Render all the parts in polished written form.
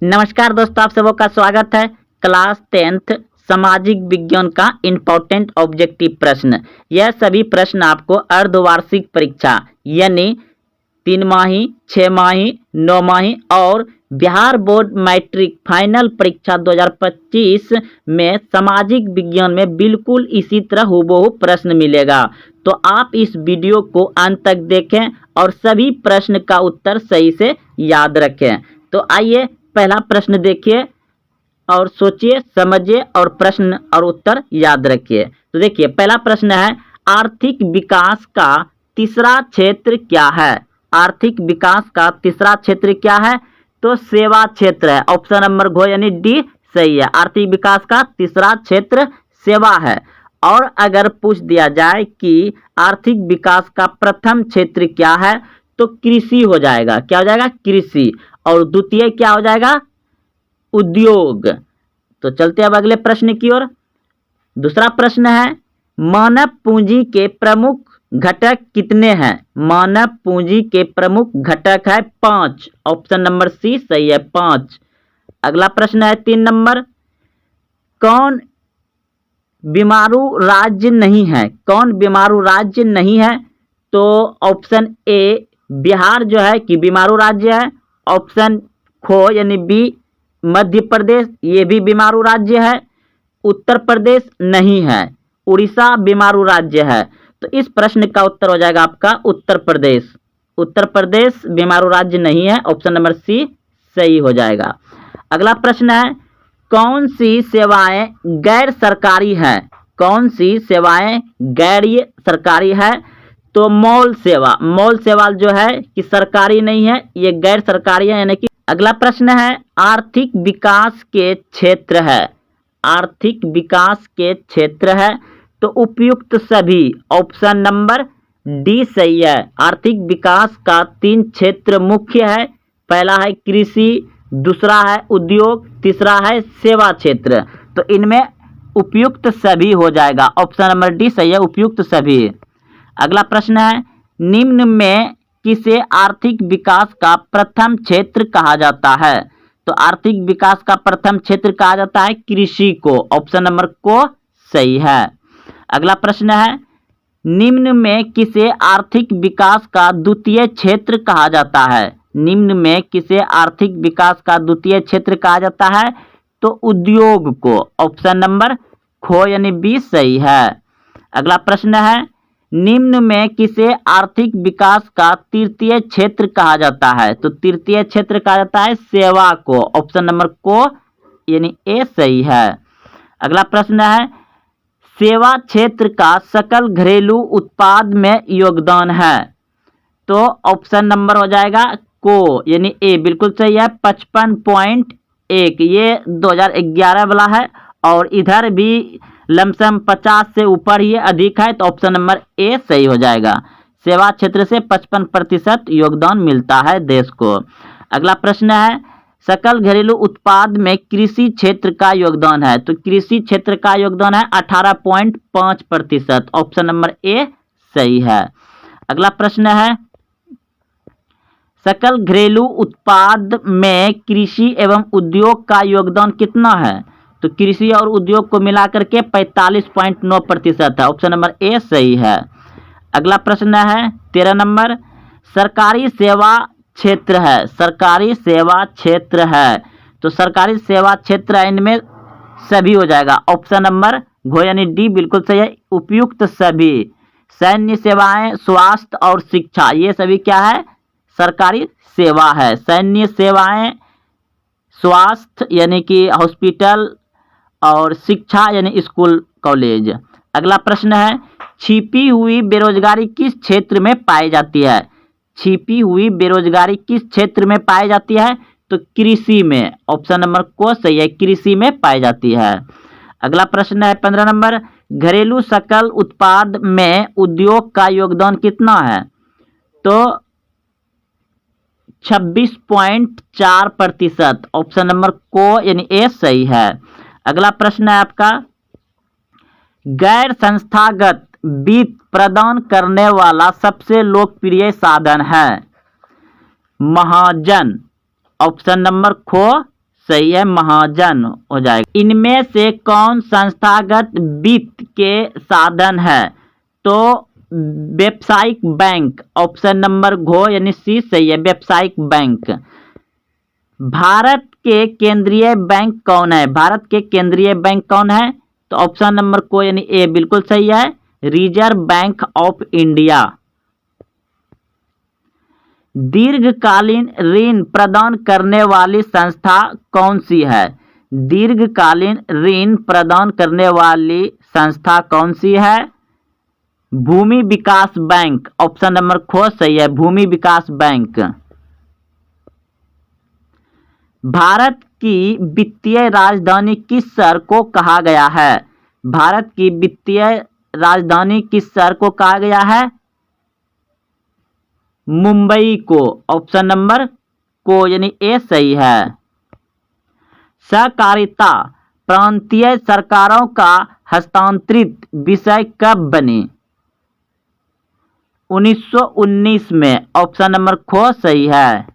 नमस्कार दोस्तों, आप सबों का स्वागत है। क्लास 10th सामाजिक विज्ञान का इम्पोर्टेंट ऑब्जेक्टिव प्रश्न। यह सभी प्रश्न आपको अर्धवार्षिक परीक्षा यानी 3 माही, 6 माही, 9 माही और बिहार बोर्ड मैट्रिक फाइनल परीक्षा 2025 में सामाजिक विज्ञान में बिल्कुल इसी तरह हूबहू प्रश्न मिलेगा। तो आप इस वीडियो को अंत तक देखें और सभी प्रश्न का उत्तर सही से याद रखें। तो आइए पहला प्रश्न देखिए और सोचिए, समझिए और प्रश्न और उत्तर याद रखिए। तो देखिए पहला प्रश्न है, आर्थिक विकास का तीसरा क्षेत्र क्या है? आर्थिक विकास का तीसरा क्षेत्र क्या है? तो सेवा क्षेत्र है। ऑप्शन नंबर घ यानी डी सही है। आर्थिक विकास का तीसरा क्षेत्र सेवा है। और अगर पूछ दिया जाए कि आर्थिक विकास का प्रथम क्षेत्र क्या है, तो कृषि हो जाएगा। क्या हो जाएगा? कृषि। और द्वितीय क्या हो जाएगा? उद्योग। तो चलते अब अगले प्रश्न की ओर। दूसरा प्रश्न है, मानव पूंजी के प्रमुख घटक कितने हैं? मानव पूंजी के प्रमुख घटक है 5। ऑप्शन नंबर सी सही है, 5। अगला प्रश्न है 3 नंबर, कौन बीमारू राज्य नहीं है? कौन बीमारू राज्य नहीं है? तो ऑप्शन ए बिहार जो है कि बीमारू राज्य है। ऑप्शन खो यानी बी मध्य प्रदेश, ये भी बीमारू राज्य है। उत्तर प्रदेश नहीं है। उड़ीसा बीमारू राज्य है। तो इस प्रश्न का उत्तर हो जाएगा आपका उत्तर प्रदेश। उत्तर प्रदेश बीमारू राज्य नहीं है। ऑप्शन नंबर सी सही हो जाएगा। अगला प्रश्न है, कौन सी सेवाएं गैर सरकारी है? कौन सी सेवाएं गैर सरकारी है? तो मॉल सेवा। मॉल सेवा जो है कि सरकारी नहीं है, ये गैर सरकारी है यानी कि। अगला प्रश्न है, आर्थिक विकास के क्षेत्र है। आर्थिक विकास के क्षेत्र है तो उपयुक्त सभी। ऑप्शन नंबर डी सही है। आर्थिक विकास का 3 क्षेत्र मुख्य है। पहला है कृषि, दूसरा है उद्योग, तीसरा है सेवा क्षेत्र। तो इनमें उपयुक्त सभी हो जाएगा। ऑप्शन नंबर डी सही है, उपयुक्त सभी। अगला प्रश्न है, निम्न में किसे आर्थिक विकास का प्रथम क्षेत्र कहा जाता है? तो आर्थिक विकास का प्रथम क्षेत्र कहा जाता है कृषि को। ऑप्शन नंबर को सही है। अगला प्रश्न है, निम्न में किसे आर्थिक विकास का द्वितीय क्षेत्र कहा जाता है? निम्न में किसे आर्थिक विकास का द्वितीय क्षेत्र कहा जाता है? तो उद्योग को। ऑप्शन नंबर खो यानी बी सही है। अगला प्रश्न है, निम्न में किसे आर्थिक विकास का तृतीय क्षेत्र कहा जाता है? तो तृतीय क्षेत्र कहा जाता है सेवा को। ऑप्शन नंबर को यानी ए सही है। अगला प्रश्न है, सेवा क्षेत्र का सकल घरेलू उत्पाद में योगदान है। तो ऑप्शन नंबर हो जाएगा को यानी ए बिल्कुल सही है, 55.1। ये 2011 वाला है और इधर भी लमसम 50 से ऊपर ही अधिक है। तो ऑप्शन नंबर ए सही हो जाएगा। सेवा क्षेत्र से 55% योगदान मिलता है देश को। अगला प्रश्न है, सकल घरेलू उत्पाद में कृषि क्षेत्र का योगदान है। तो कृषि क्षेत्र का योगदान है 18.5%। ऑप्शन नंबर ए सही है। अगला प्रश्न है, सकल घरेलू उत्पाद में कृषि एवं उद्योग का योगदान कितना है? तो कृषि और उद्योग को मिलाकर के 45.9% है। ऑप्शन नंबर ए सही है। अगला प्रश्न है 13 नंबर, सरकारी सेवा क्षेत्र है। सरकारी सेवा क्षेत्र है तो सरकारी सेवा क्षेत्र है, इनमें सभी हो जाएगा। ऑप्शन नंबर घो यानी डी बिल्कुल सही है, उपयुक्त सभी। सैन्य सेवाएं, स्वास्थ्य और शिक्षा, ये सभी क्या है? सरकारी सेवा है। सैन्य सेवाएं, स्वास्थ्य यानी कि हॉस्पिटल और शिक्षा यानी स्कूल कॉलेज। अगला प्रश्न है, छिपी हुई बेरोजगारी किस क्षेत्र में पाई जाती है? छिपी हुई बेरोजगारी किस क्षेत्र में पाई जाती है? तो कृषि में। ऑप्शन नंबर को सही है, कृषि में पाई जाती है। अगला प्रश्न है 15 नंबर, घरेलू सकल उत्पाद में उद्योग का योगदान कितना है? तो 26.4%। ऑप्शन नंबर को यानी ए सही है। अगला प्रश्न है आपका, गैर संस्थागत वित्त प्रदान करने वाला सबसे लोकप्रिय साधन है? महाजन। ऑप्शन नंबर खो सही है, महाजन हो जाएगा। इनमें से कौन संस्थागत वित्त के साधन है? तो व्यावसायिक बैंक, ऑप्शन नंबर घ यानी सी सही है, व्यावसायिक बैंक। भारत के केंद्रीय बैंक कौन है? भारत के केंद्रीय बैंक कौन है? तो ऑप्शन नंबर को यानी ए बिल्कुल सही है, रिजर्व बैंक ऑफ इंडिया। दीर्घकालीन ऋण प्रदान करने वाली संस्था कौन सी है? दीर्घकालीन ऋण प्रदान करने वाली संस्था कौन सी है? भूमि विकास बैंक, ऑप्शन नंबर ख सही है, भूमि विकास बैंक। भारत की वित्तीय राजधानी किस शहर को कहा गया है? भारत की वित्तीय राजधानी किस शहर को कहा गया है? मुंबई को, ऑप्शन नंबर को यानी ए सही है। सहकारिता प्रांतीय सरकारों का हस्तांतरित विषय कब बनी? 1919 में, ऑप्शन नंबर ख सही है।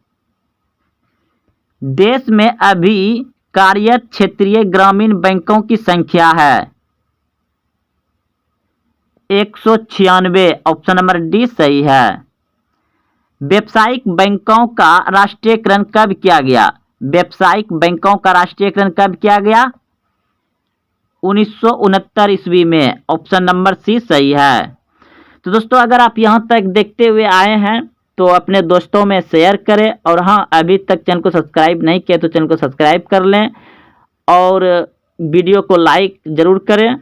देश में अभी कार्यरत क्षेत्रीय ग्रामीण बैंकों की संख्या है 196, ऑप्शन नंबर डी सही है। व्यावसायिक बैंकों का राष्ट्रीयकरण कब किया गया? व्यावसायिक बैंकों का राष्ट्रीयकरण कब किया गया? 1969 ईस्वी में, ऑप्शन नंबर सी सही है। तो दोस्तों अगर आप यहाँ तक देखते हुए आए हैं तो अपने दोस्तों में शेयर करें, और हाँ अभी तक चैनल को सब्सक्राइब नहीं किया तो चैनल को सब्सक्राइब कर लें और वीडियो को लाइक ज़रूर करें।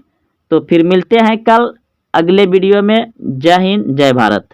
तो फिर मिलते हैं कल अगले वीडियो में। जय हिंद, जय भारत।